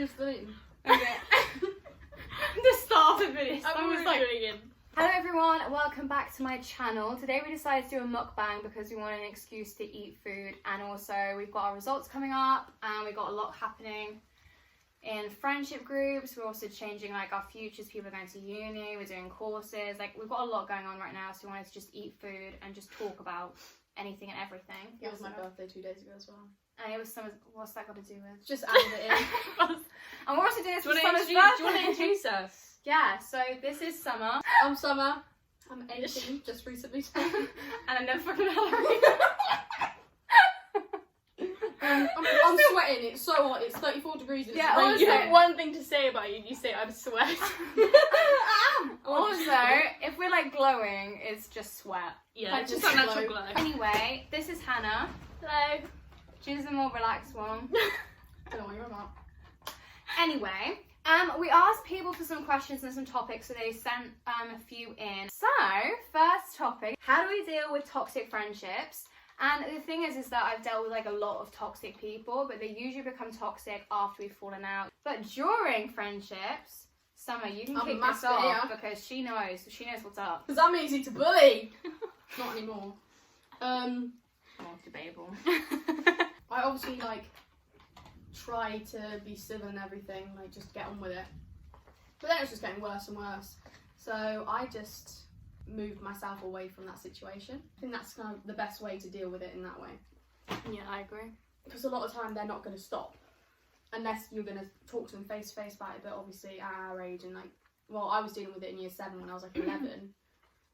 finish the name? Okay. The start of the video. I was like doing it. Hello everyone, welcome back to my channel. Today we decided to do a mukbang because we wanted an excuse to eat food, and also we've got our results coming up and we've got a lot happening in friendship groups. We're also changing like our futures. People are going to uni, we're doing courses, like we've got a lot going on right now, so we wanted to just eat food and just talk about anything and everything. It was my birthday 2 days ago as well. And it was summer. What's that got to do with? Just added it in. And we're also doing this for Summer's Do you want to birthday. introduce us? Yeah, so this is Summer. I'm Summer. I'm 18, just recently turned. And I'm never fucking Hillary. I'm sweating, it's so hot, it's 34 degrees, it's Yeah, raining. You have one thing to say about you, you say I'm sweat. Also, if we're like glowing, it's just sweat. Yeah, Like, it's just just a natural glow. glow. Anyway, this is Hannah. Hello. She's the more relaxed one. I don't know what you're about. Anyway, we asked people for some questions and some topics, so they sent a few in. So, first topic, how do we deal with toxic friendships? And the thing is that I've dealt with like a lot of toxic people, but they usually become toxic after we've fallen out. But during friendships, Summer, you can I'm kick a this master off here. because she knows what's up. Because I'm easy to bully. Not anymore. Oh, debatable. I obviously like try to be civil and everything, like just get on with it. But then it's just getting worse and worse. So I just moved myself away from that situation. I think that's kind of the best way to deal with it in that way. Yeah, I agree. Because a lot of time they're not going to stop unless you're going to talk to them face to face about it. But obviously at our age and like, well, I was dealing with it in year 7 when I was like 11.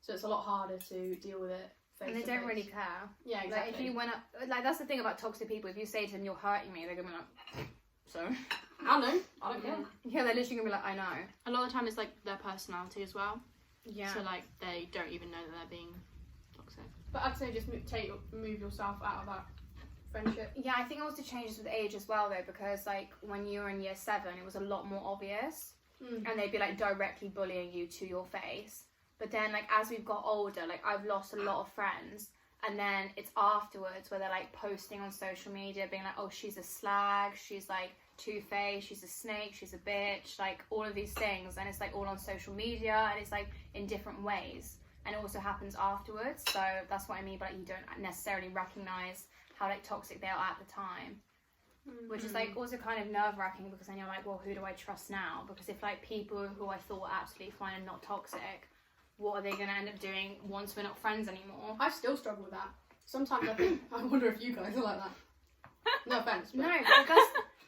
So it's a lot harder to deal with it face And they to don't face. really care. Yeah, exactly. Like if you went up, like that's the thing about toxic people. If you say to them you're hurting me, they're gonna be like, so. I know. I don't care. Yeah, they're literally gonna be like, I know. A lot of the time it's like their personality as well. Yeah. So like they don't even know that they're being toxic. But I'd say just move yourself out of that friendship. Yeah, I think it also changes with age as well though, because like when you were in year 7, it was a lot more obvious, and they'd be like directly bullying you to your face. But then like as we've got older, like I've lost a lot of friends, and then it's afterwards where they're like posting on social media being like, oh, she's a slag, she's like two-faced, she's a snake, she's a bitch, like all of these things, and it's like all on social media, and it's like in different ways, and it also happens afterwards. So that's what I mean by like, you don't necessarily recognize how like toxic they are at the time, which is like also kind of nerve-wracking, because then you're like, well, who do I trust now? Because if like people who I thought were absolutely fine and not toxic, what are they going to end up doing once we're not friends anymore? I still struggle with that. Sometimes I think, I wonder if you guys are like that. No offence. But... No,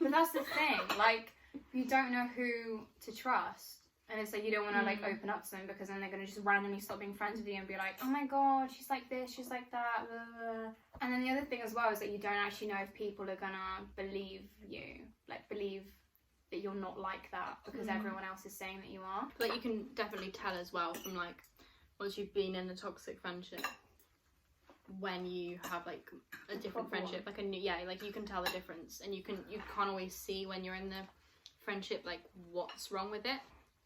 but that's the thing. Like, you don't know who to trust. And it's like, you don't want to like open up to them, because then they're going to just randomly stop being friends with you and be like, oh my god, she's like this, she's like that, blah, blah. And then the other thing as well is that you don't actually know if people are going to believe you. Like, believe that you're not like that because everyone else is saying that you are. But you can definitely tell as well from like once you've been in a toxic friendship, when you have like a different friendship, like a new, like you can tell the difference, and you can't always see when you're in the friendship like what's wrong with it,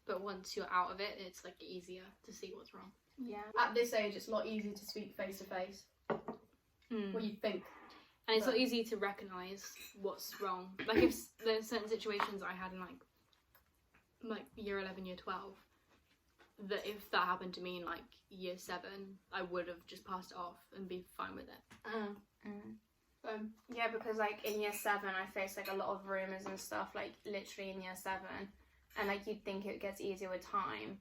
but once you're out of it, it's like easier to see what's wrong. Yeah. At this age, it's a lot easier to speak face to face. What you think. And it's not easy to recognise what's wrong. Like if there's certain situations I had in like year 11, year 12, that if that happened to me in like year 7, I would have just passed it off and be fine with it. Yeah, because like in year 7 I faced like a lot of rumours and stuff, like literally in year 7, and like you'd think it gets easier with time,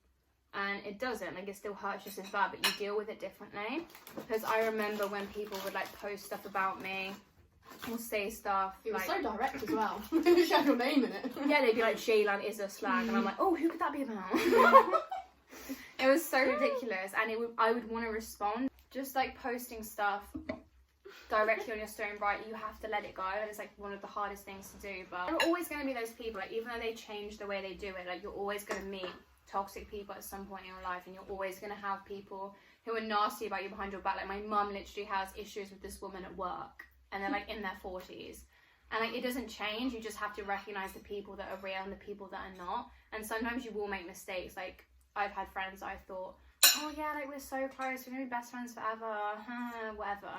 and it doesn't. Like it still hurts just as bad, but you deal with it differently. Because I remember when people would like post stuff about me or say stuff, It was like, so direct as well. They just had your name in it. yeah, they'd be like, Jaylan is a slag, and I'm like, oh, who could that be about? It was so ridiculous, and I would want to respond. Just like posting stuff directly on your story and write, you have to let it go, and it's like one of the hardest things to do. But there are always going to be those people, like even though they change the way they do it, like you're always going to meet toxic people at some point in your life, and you're always going to have people who are nasty about you behind your back. Like my mum literally has issues with this woman at work, and they're like in their 40s, and like it doesn't change. You just have to recognize the people that are real and the people that are not, and sometimes you will make mistakes. Like I've had friends I thought, oh yeah, like we're so close, we're gonna be best friends forever, whatever.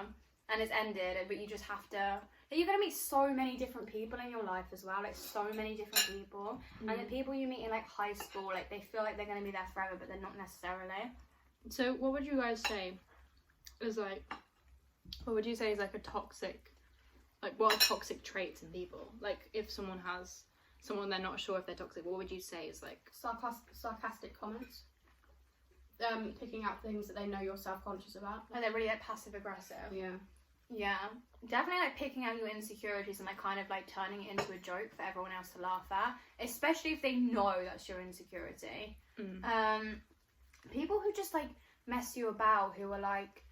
and it's ended, but you just have to. You're gonna meet so many different people in your life as well, like so many different people, and the people you meet in like high school, like they feel like they're gonna be there forever, but they're not necessarily. So what would you guys say is like? What would you say is like a toxic? Like, what are toxic traits in people? Like, if someone has someone they're not sure if they're toxic, what would you say is like sarcastic comments? Picking out things that they know you're self-conscious about. And they're really like passive aggressive. Yeah, definitely like picking out your insecurities and like kind of like turning it into a joke for everyone else to laugh at, especially if they know that's your insecurity. People who just like mess you about, who are like,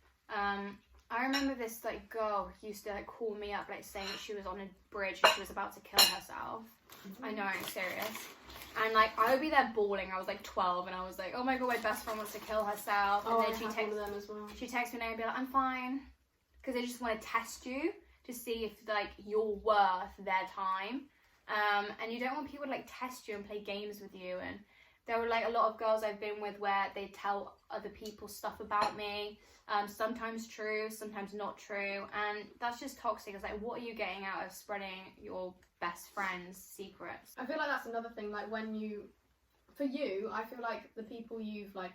I remember this like girl who used to like call me up like saying that she was on a bridge and she was about to kill herself. I know, I'm serious. And like I would be there bawling. I was like 12 and I was like, oh my god, my best friend wants to kill herself. And then she texts me and be like, I'm fine. Because they just want to test you to see if like you're worth their time. And you don't want people to like test you and play games with you. And there were like a lot of girls I've been with where they tell other people stuff about me. Sometimes true, sometimes not true. And that's just toxic. It's like, what are you getting out of spreading your best friend's secrets? I feel like that's another thing. Like I feel like the people you've like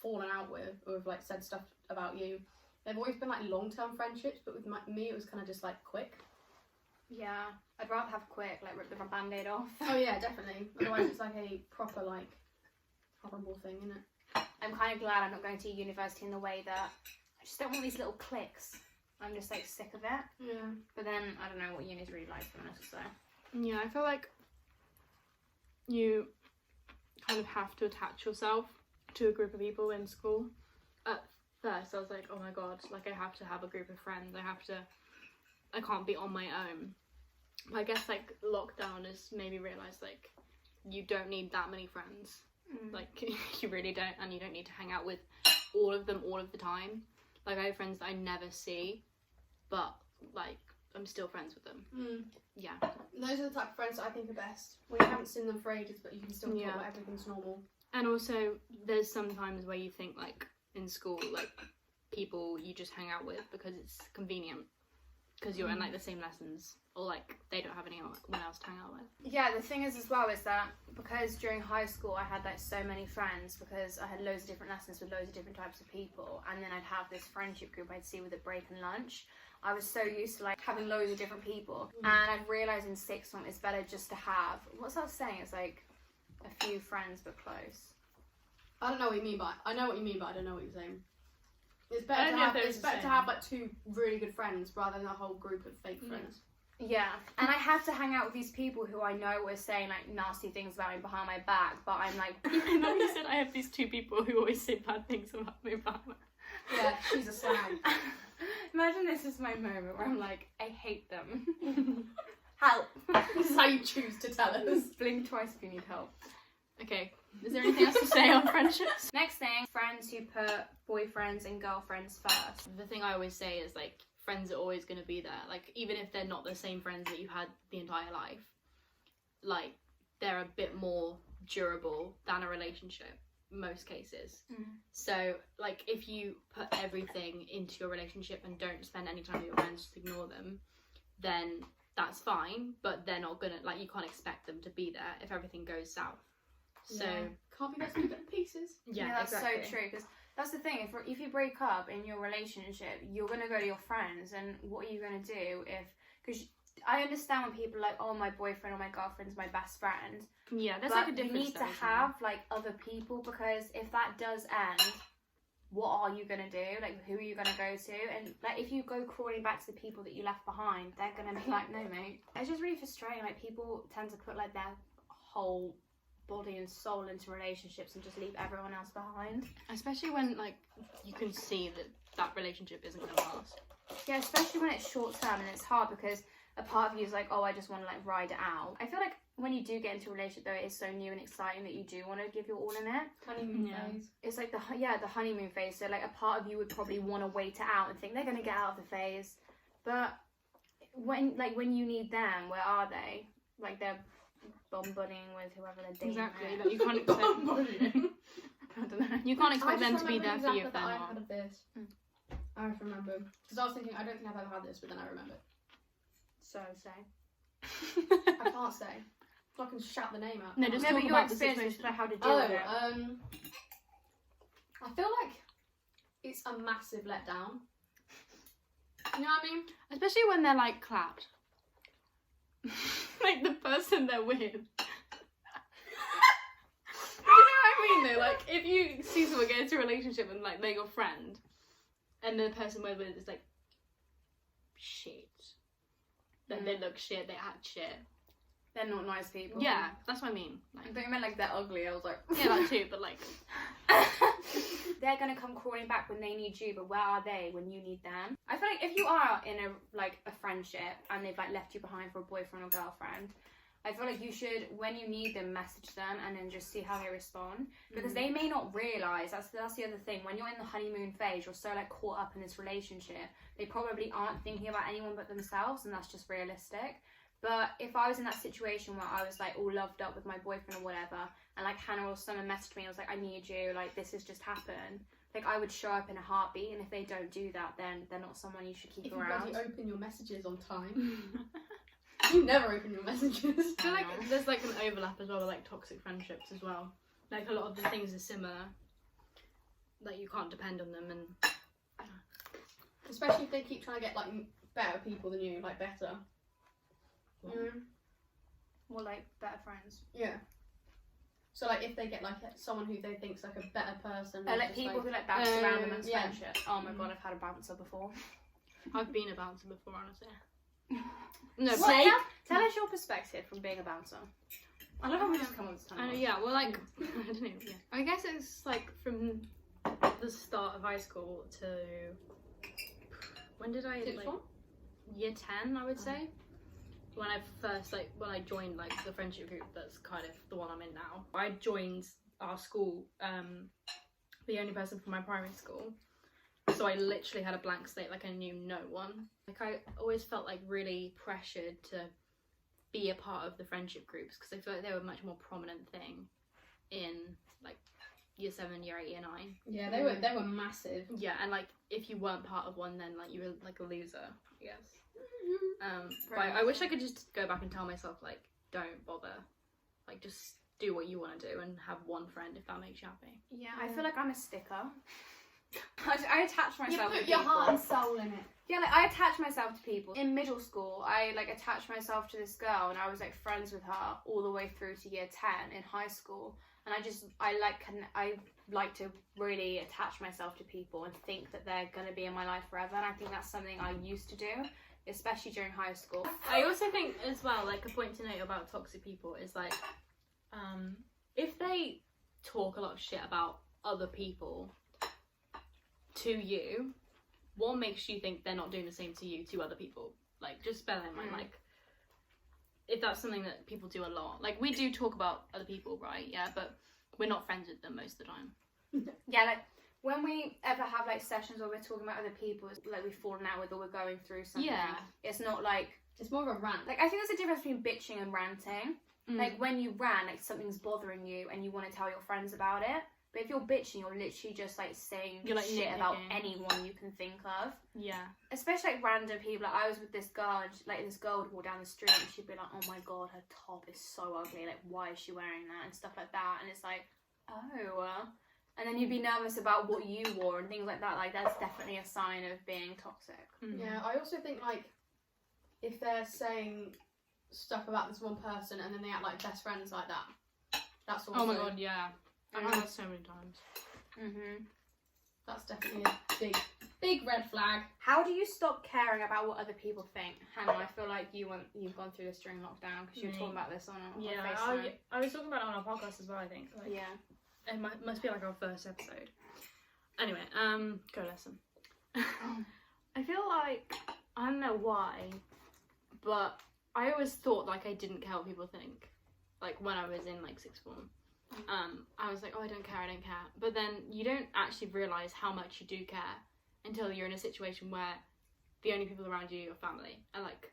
fallen out with or have like said stuff about you, they've always been like long-term friendships, but with me it was kind of just like quick. Yeah, I'd rather have quick, like rip the band-aid off. Oh yeah, definitely. Otherwise it's like a proper like horrible thing, isn't it? I'm kind of glad I'm not going to university in the way that I just don't want these little cliques. I'm just like sick of it. Yeah. But then I don't know what uni's really like, to be honest. So yeah, I feel like you kind of have to attach yourself to a group of people in school. At first I was like, oh my god, like I have to have a group of friends. I can't be on my own. I guess like lockdown has made me realise like you don't need that many friends. Like you really don't, and you don't need to hang out with all of them all of the time. Like I have friends that I never see, but like I'm still friends with them. Yeah. Those are the type of friends that I think are best. When you haven't seen them for ages, but you can still talk about everything's normal. And also, there's some times where you think like in school, like people you just hang out with because it's convenient, because you're in like the same lessons, or like they don't have anyone else to hang out with. Yeah, the thing is as well is that because during high school I had like so many friends, because I had loads of different lessons with loads of different types of people, and then I'd have this friendship group I'd see with at break and lunch. I was so used to like having loads of different people, and I've realised in sixth form it's better just to have, what's that saying? It's like a few friends but close. I don't know what you mean by I know what you mean, but I don't know what you're saying. It's better to have like two really good friends rather than a whole group of fake friends. Yeah, and I have to hang out with these people who I know are saying like nasty things about me behind my back, but I'm like, I know you said I have these two people who always say bad things about me behind my back. Yeah, she's a slag. Imagine this is my moment where I'm like, I hate them. Help. This is how you choose to tell us. Blink twice if you need help. Okay, is there anything else to say on friendships? Next thing, friends who put boyfriends and girlfriends first. The thing I always say is like, friends are always going to be there. Like, even if they're not the same friends that you had the entire life, like, they're a bit more durable than a relationship, most cases. So, like, if you put everything into your relationship and don't spend any time with your friends, just ignore them, then that's fine, but they're not gonna, like, you can't expect them to be there if everything goes south. So can't be best to get pieces. Yeah, that's exactly. So true, because that's the thing, if you break up in your relationship, you're going to go to your friends, and what are you going to do because I understand when people are like, oh, my boyfriend or my girlfriend's my best friend. Yeah, there's but like a difference. You need to have like other people, because if that does end, what are you going to do? Like, who are you going to go to? And like, if you go crawling back to the people that you left behind, they're going to be like, no, mate. It's just really frustrating. Like, people tend to put like their whole body and soul into relationships and just leave everyone else behind, especially when like you can see that relationship isn't going to last. Yeah, especially when it's short term, and it's hard because a part of you is like, oh, I just want to like ride it out. I feel like when you do get into a relationship though, it is so new and exciting that you do want to give your all in it. Honeymoon phase. It's like the honeymoon phase. So like a part of you would probably want to wait it out and think they're going to get out of the phase, but when you need them, where are they? Like, they're bomb-buddying with whoever they're dating. Exactly, like you can't expect I don't know. You can't expect them to be there for you if they're not. I have to remember. Because I was thinking, I don't think I've ever had this, but then I remembered. So say. I can't say. So I can shout the name out. No, just No, talk but your about the experience situation. with how to deal with it. I feel like it's a massive letdown. You know what I mean? Especially when they're like clapped. Like the person they're with. You know what I mean though? Like if you see someone get into a relationship and like they're your friend and the person we're with is like shit. Like they look shit, they act shit. They're not nice people. Yeah, that's what I mean. I Like, thought you meant like they're ugly. I was like, yeah, that too, but like they're gonna come crawling back when they need you, but where are they when you need them? I feel like if you are in a friendship and they've like left you behind for a boyfriend or girlfriend, I feel like you should, when you need them, message them and then just see how they respond, because they may not realise, that's the other thing, when you're in the honeymoon phase, you're so like caught up in this relationship, they probably aren't thinking about anyone but themselves, and that's just realistic. But if I was in that situation where I was like all loved up with my boyfriend or whatever, and like Hannah or someone messaged me and was like, I need you, like this has just happened, like I would show up in a heartbeat, and if they don't do that, then they're not someone you should keep If around. you bloody open your messages on time. You never open your messages. I feel like there's like an overlap as well with like toxic friendships as well. Like a lot of the things are similar. Like you can't depend on them, and Especially if they keep trying to get like better people than you, like better. More like better friends. Yeah. So like if they get like someone who they think's like a better person, Like just, people who like bounce around them and yeah. friendship. Oh my god, I've had a bouncer before. I've been a bouncer before, honestly. No, What? but Tell us your perspective from being a bouncer. I love how we just come on this time. yeah, well, like I don't know. Yeah. I guess it's like from the start of high school to when did I Sixth like form? year 10, I would say. When I first when I joined like the friendship group that's kind of the one I'm in now. I joined our school, the only person from my primary school. So I literally had a blank slate, like I knew no one. Like I always felt like really pressured to be a part of the friendship groups because I feel like they were a much more prominent thing in like year 7, year 8, year 9. Yeah, they were massive. Yeah, and like if you weren't part of one, then like you were like a loser, I guess. But I wish I could just go back and tell myself like, don't bother, like just do what you want to do and have one friend if that makes you happy. Yeah, I feel like I'm a sticker. I attach myself You to put your people. heart and soul in it. Yeah, like I attach myself to people. In middle school, I like attached myself to this girl, and I was like friends with her all the way through to year 10 in high school. And I like to really attach myself to people and think that they're gonna be in my life forever. And I think that's something I used to do, especially during high school. I also think as well, like a point to note about toxic people is like, if they talk a lot of shit about other people to you, what makes you think they're not doing the same to you to other people? Like, just bear that in mind. Like, if that's something that people do a lot, like we do talk about other people, right? Yeah, but we're not friends with them most of the time. Yeah, like when we ever have like sessions where we're talking about other people, it's like we've fallen out with or we're going through something. Yeah. It's not like It's more of a rant. I think there's a difference between bitching and ranting. Like when you rant, like something's bothering you and you want to tell your friends about it. But if you're bitching, you're literally just like saying You're, like, shit about nitpicking. anyone you can think of. Yeah. Especially like random people. Like I was with this girl, and this girl would walk down the street and she'd be like, "Oh my god, her top is so ugly. Like, why is she wearing that?" and stuff like that. And it's like, oh. And then you'd be nervous about what you wore and things like that. Like that's definitely a sign of being toxic. Yeah, I also think like if they're saying stuff about this one person and then they act like best friends like that, that's also Oh my god, yeah. I've had that so many times. That's definitely a big red flag. How do you stop caring about what other people think? Hannah, I feel like you've gone through this during lockdown because you were talking about this on FaceTime. I was talking about it on our podcast as well, I think. Like, Yeah. it must be like our first episode. Anyway, go listen. I feel like, I don't know why, but I always thought like I didn't care what people think. Like when I was in like sixth form. I was like, oh, I don't care. But then you don't actually realise how much you do care until you're in a situation where the only people around you are family. And like,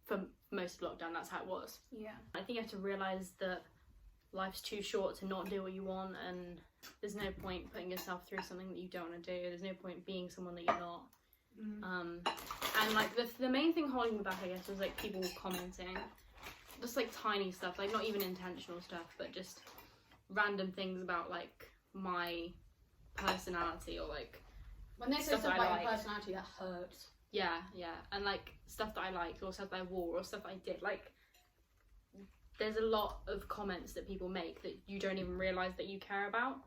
for most of lockdown, that's how it was. Yeah. I think you have to realise that life's too short to not do what you want, and there's no point putting yourself through something that you don't want to do. There's no point being someone that you're not. And like the main thing holding me back, I guess, was like people commenting, just like tiny stuff, like not even intentional stuff, but just random things about like my personality, or like when they say stuff about your personality, that hurts. Yeah, and like stuff that I liked, or stuff that I wore, or stuff I did. Like, there's a lot of comments that people make that you don't even realise that you care about.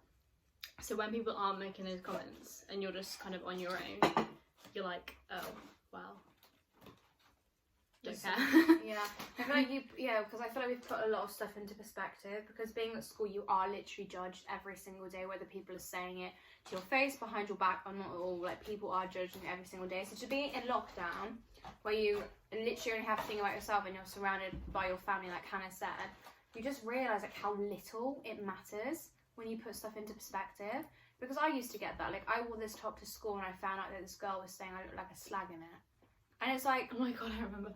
So when people aren't making those comments and you're just kind of on your own, you're like, oh, well, don't care. Yeah, I feel like because I feel like we've put a lot of stuff into perspective, because being at school, you are literally judged every single day, whether people are saying it to your face, behind your back, or not at all. Like, people are judging every single day. So to be in lockdown, where you literally only have to think about yourself and you're surrounded by your family, like Hannah said, you just realise like how little it matters when you put stuff into perspective. Because I used to get that. Like, I wore this top to school and I found out that this girl was saying I looked like a slag in it. And it's like, oh my god, I remember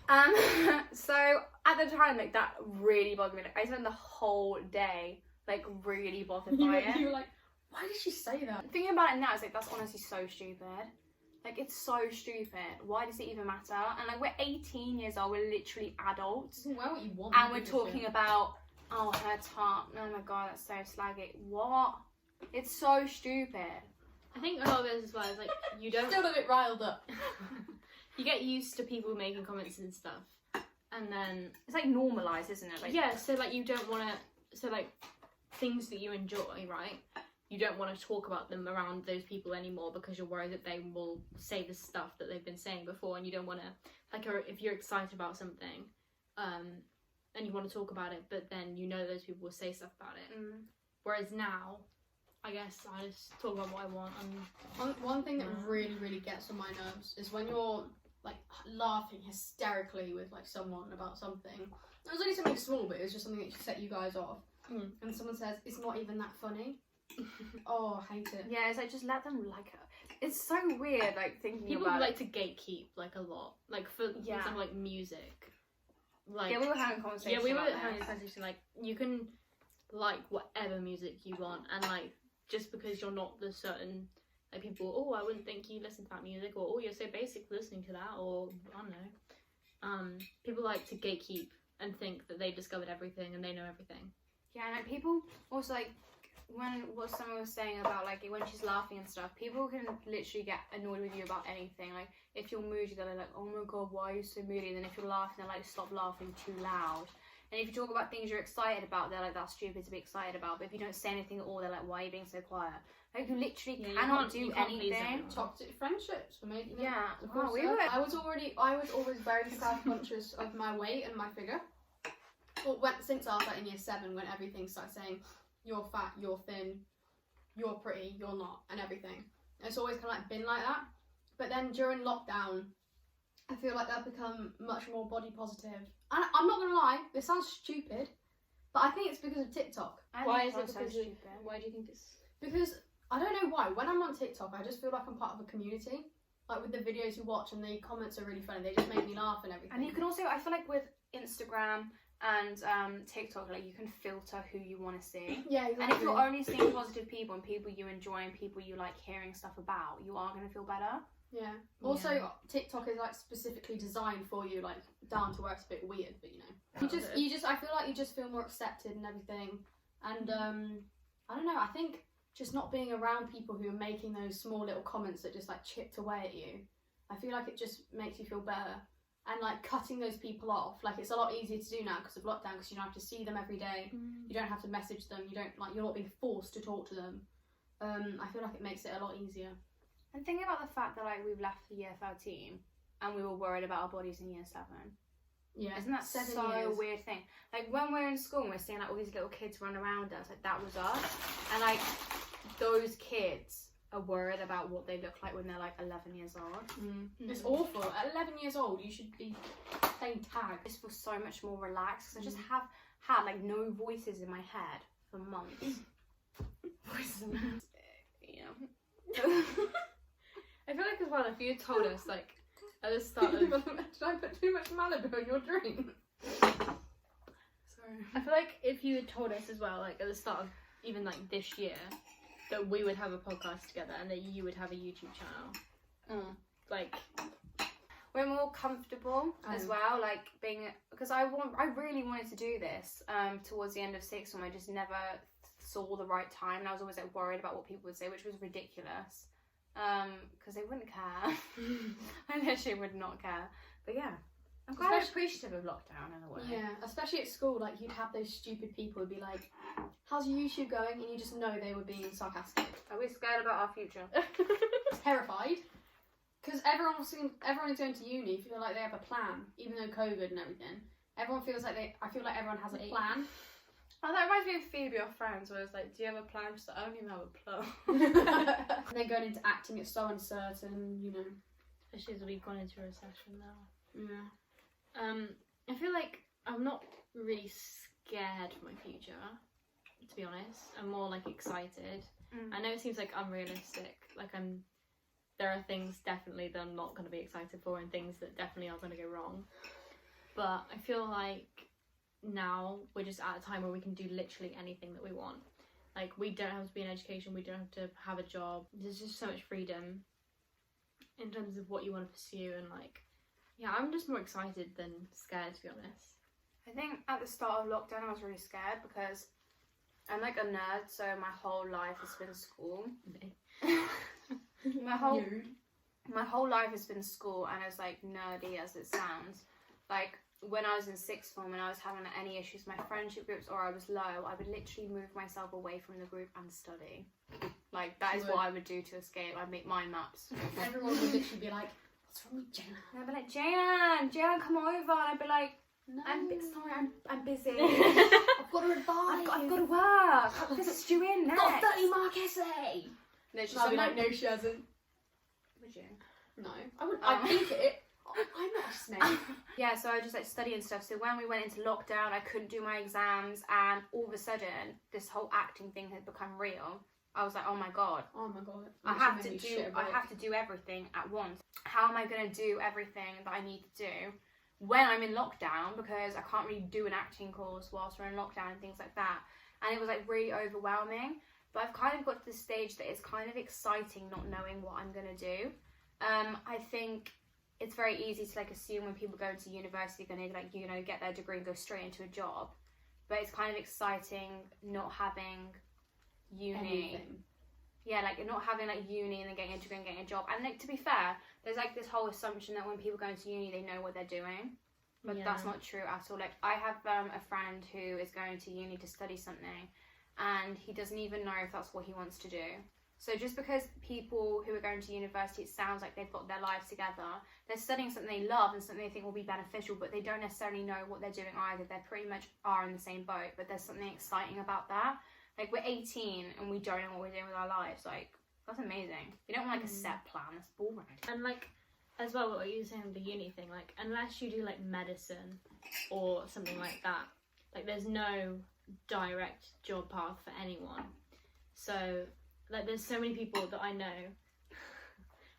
that. So at the time, like, that really bothered me. Like, I spent the whole day like really bothered by it. You were like, why did she say that? Thinking about it now, it's like, that's honestly so stupid. Like, it's so stupid. Why does it even matter? And like, we're 18 years old, we're literally adults. Wear what you want. And we're talking about, oh, her top, oh my god, that's so slaggy. What? It's so stupid. I think a lot of it as well is like, you don't... Still a bit riled up. You get used to people making comments and stuff, and then... It's like normalised, isn't it? Like, yeah, so like, you don't want to... So like, things that you enjoy, right? You don't want to talk about them around those people anymore because you're worried that they will say the stuff that they've been saying before, and you don't want to... Like, or if you're excited about something, and you want to talk about it, but then you know those people will say stuff about it. Whereas now... I guess I just talk about what I want. And one thing that really, really gets on my nerves is when you're like laughing hysterically with like someone about something. It was only something small, but it was just something that set you guys off. And someone says, it's not even that funny. Oh, I hate it. Yeah, it's like, just let them like it. It's so weird, like, thinking people about like to gatekeep like a lot. Like, for example, like music. Like, yeah, we were having a conversation. Yeah, we were having a conversation. Like, you can like whatever music you want, and like, just because you're not the certain, like, people, oh, I wouldn't think you listen to that music, or oh, you're so basic listening to that, or I don't know. People like to gatekeep and think that they discovered everything and they know everything. Yeah, and like, people also, like, when what someone was saying about like when she's laughing and stuff, people can literally get annoyed with you about anything. Like, if you're moody, they're like, oh my god, why are you so moody? And then if you're laughing, they're like, stop laughing too loud. And if you talk about things you're excited about, they're like, that's stupid to be excited about. But if you don't say anything at all, they're like, why are you being so quiet? Like, you literally cannot do anything. Toxic friendships for me. Yeah. Oh, I was always very self-conscious of my weight and my figure. Well, since I was like in year 7, when everything started saying, you're fat, you're thin, you're pretty, you're not, and everything. It's always kind of like been like that. But then during lockdown, I feel like I've become much more body positive. And I'm not gonna lie, this sounds stupid, but I think it's because of TikTok. Why is it because of, why do you think it's... Because, I don't know why, when I'm on TikTok, I just feel like I'm part of a community. Like, with the videos you watch, and the comments are really funny, they just make me laugh and everything. And you can also, I feel like with Instagram and TikTok, like, you can filter who you want to see. Yeah, exactly. And if you're only seeing positive people and people you enjoy and people you like hearing stuff about, you are going to feel better. Yeah. Also, TikTok is like specifically designed for you, like down to where it's a bit weird, but you know, you just I feel like you just feel more accepted and everything. And I don't know. I think just not being around people who are making those small little comments that just like chipped away at you, I feel like it just makes you feel better. And like cutting those people off, like, it's a lot easier to do now because of lockdown, because you don't have to see them every day. You don't have to message them. You don't you're not being forced to talk to them. I feel like it makes it a lot easier. And thinking about the fact that like we've left for year 13 and we were worried about our bodies in year 7. Yeah. Isn't that such a weird thing? Like, when we're in school and we're seeing like all these little kids run around us, like, that was us. And like, those kids are worried about what they look like when they're like 11 years old. It's awful. At 11 years old, you should be playing tag. I just feel so much more relaxed because I just have had like no voices in my head for months. Voices in my head. Yeah. I feel like as well, if you told us like at the start of... Did I put too much Malibu in your drink? Sorry. I feel like if you had told us as well, like at the start of even like this year, that we would have a podcast together and that you would have a YouTube channel, like we're more comfortable as well, like being, because I really wanted to do this towards the end of sixth form. I just never saw the right time, and I was always like worried about what people would say, which was ridiculous, because they wouldn't care. I literally would not care. But yeah, I'm quite appreciative of lockdown in a way. Yeah, especially at school, like you'd have those stupid people who'd be like, how's your YouTube going? And you just know they were being sarcastic. Are we scared about our future? Terrified. Because everyone's going to uni, feel like they have a plan, even though COVID and everything. Everyone feels like I feel like everyone has a plan. Oh, that reminds me of Phoebe off Friends, where it's like, do you have a plan? She's like, I don't even have a plan. And then going into acting, it's so uncertain, you know. especially as we've gone into a recession now. Yeah. I feel like I'm not really scared for my future, to be honest. I'm more like excited. I know it seems like unrealistic. Like there are things definitely that I'm not going to be excited for, and things that definitely are going to go wrong. But I feel like now we're just at a time where we can do literally anything that we want. Like, we don't have to be in education, we don't have to have a job. There's just so much freedom in terms of what you want to pursue, and like, yeah, I'm just more excited than scared, to be honest. I think at the start of lockdown I was really scared because I'm like a nerd, so my whole life has been school. my whole life has been school, and as like nerdy as it sounds, like when I was in sixth form and I was having any issues with my friendship groups or I was low, I would literally move myself away from the group and study. Like, that is what I would do to escape. I'd make mind maps. Everyone would literally be like, what's wrong with Jaylan? And I'd be like, Jaylan, come over. And I'd be like, No. I'm busy. I've got to revise. I've got to work. I've got to stew in next. Got a 30-mark essay. No, she's I'd be like, no, she hasn't. Would you? No. I wouldn't. I'd think it. I'm not a snake. Yeah, so I just like study and stuff. So when we went into lockdown, I couldn't do my exams, and all of a sudden, this whole acting thing had become real. I was like, oh my god. Oh my god. I have to do everything at once. How am I going to do everything that I need to do when I'm in lockdown, because I can't really do an acting course whilst we're in lockdown and things like that. And it was like really overwhelming. But I've kind of got to the stage that it's kind of exciting not knowing what I'm going to do. I think it's very easy to like assume when people go into university they're going to like, you know, get their degree and go straight into a job. But it's kind of exciting not having uni. Anything. Yeah, like not having like uni and then getting a degree and getting a job. And like, to be fair, there's like this whole assumption that when people go into uni they know what they're doing. But that's not true at all. Like, I have a friend who is going to uni to study something, and he doesn't even know if that's what he wants to do. So just because people who are going to university, it sounds like they've got their lives together, they're studying something they love and something they think will be beneficial, but they don't necessarily know what they're doing either. They pretty much are in the same boat, but there's something exciting about that. Like, we're 18 and we don't know what we're doing with our lives. Like, that's amazing. You don't want like a set plan, that's boring. And like, as well, what you were saying with the uni thing, like, unless you do like medicine or something like that, like, there's no direct job path for anyone. So like, there's so many people that I know,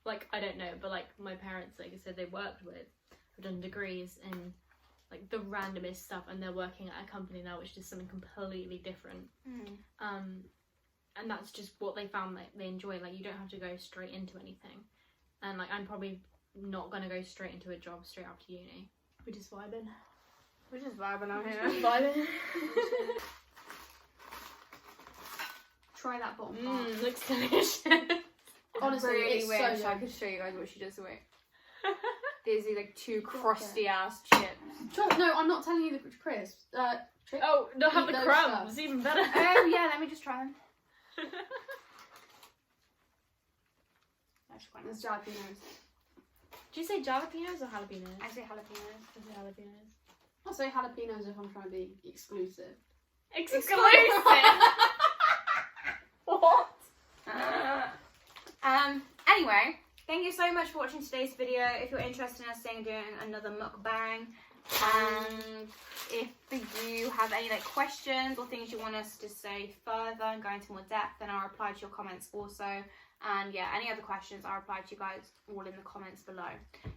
like, I don't know, but like my parents, like I said, they worked with, have done degrees in like the randomest stuff, and they're working at a company now which does something completely different. And that's just what they found that they enjoy. Like, you don't have to go straight into anything, and like, I'm probably not gonna go straight into a job straight after uni. We're just vibing. We're just vibing out here. Vibing. Try that bottom part. Looks delicious. Honestly, I really it's wish so I good. could show you guys what she does with it. These are like two crusty ass chips. No, I'm not telling you the crisps. Oh, they'll have Eat the those crumbs, stuff. even better. Oh yeah, let me just try them. That's quite nice. It's jalapenos. Do you say jalapenos or jalapenos? I say jalapenos. I say jalapenos. I'll say jalapenos if I'm trying to be exclusive. Exclusive! What? Anyway, thank you so much for watching today's video. If you're interested in us doing another mukbang, and if you have any like questions or things you want us to say further and go into more depth, then I'll reply to your comments also. And yeah, any other questions, I'll reply to you guys all in the comments below.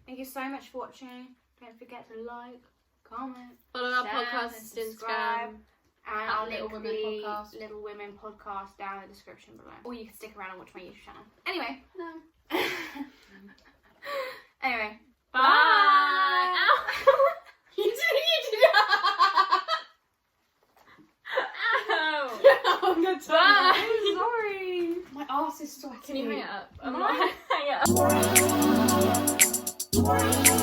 Thank you so much for watching. Don't forget to like, comment, Follow our share, podcast and subscribe. Instagram. And At I'll Little link Women the Podcast. Little Women Podcast down in the description below. Or you can stick around and watch my YouTube channel. Anyway. No. Anyway. Bye. Bye. Ow. You did Ow. I'm gonna turn Bye. around. Sorry. My arse is sweating. Can you hang it up? I'm No. not hang it up.